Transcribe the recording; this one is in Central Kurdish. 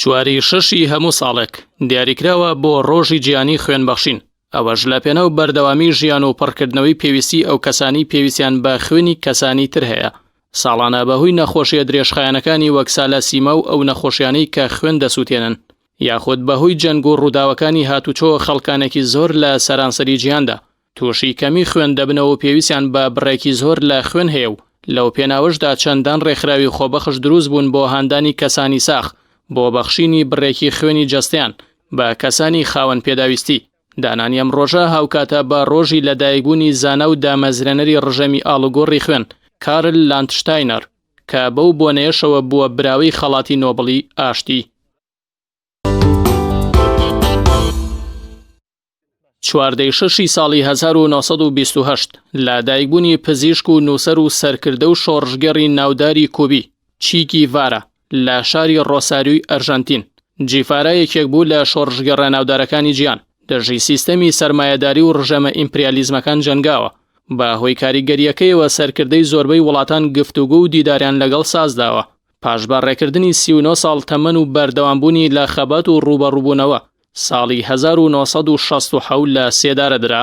چواری شەشی هەموو ساڵێک دیاریکراوە بۆ ڕۆژی جیهانی خوێنبەخشین. ئەوەش لە پێناو بەردەوامی ژیان و پڕکردنەوەی پێویستی ئەو کەسانی پێویستیان بە خوێنی کەسانی تر هەیە. ساڵانە بەهۆی نەخۆشیە درێژخایەنەکانی وەک سالاسیما و ئەو نەخۆشیانەی کە خوێن دەسووتێنن، یاخود بەهۆی جەنگ و ڕووداوەکانی هاتوچۆ خەڵکانێکی زۆر لە سەرانسەری جیهاندا تووشی کەمی خوێن دەبنەوە و پێویستیان بە بڕێکی زۆر لە خوێن هەیە و لەو پێناوەشدا چەندان ڕێکخراوی خۆبەخش دروست بوون بۆ هاندانی کەسانی ساخ بۆ بەخشینی بڕێکی خوێنی جەستیان بە کەسانی خاوەن پێداویستی. دانانی ئەم ڕۆژە هاوکاتە بە ڕۆژی لەدایکبوونی زانە و دامەزرێنەری ڕژەمی ئاڵوگۆڕی خوێن کارل لاندشتاینەر کە بەو بۆنەیەشەوە بووە براوی خەڵاتی نۆبڵی ئاشتی. 14 ساڵی 1928 لە دایکبوونی پزیشک و نووسەر و سەرکردە و شۆڕژگەڕی ناوداری کوبی چیکی ڤارا لە شاری ڕۆساریۆی ئەرژەنتین. جیفارا یەکێک بوو لە شۆڕژگەڕە ناودارەکانی جیان. دەژی سیستەمی سەرمایەداری و ڕژەمە ئیمپریالیزمەکان جەنگاوە. بە هۆی کاریگەریەکەیەوە سەرکردەی زۆربەی وڵاتان گفتوگۆ و دیداریان لەگەڵ سازداوە. پاش بەڕێکردنی 39 ساڵ تەمەن و بەردەوامبوونی لە خەبات و ڕوبەڕووبوونەوە ساڵی 1967 لە سێدارە درا.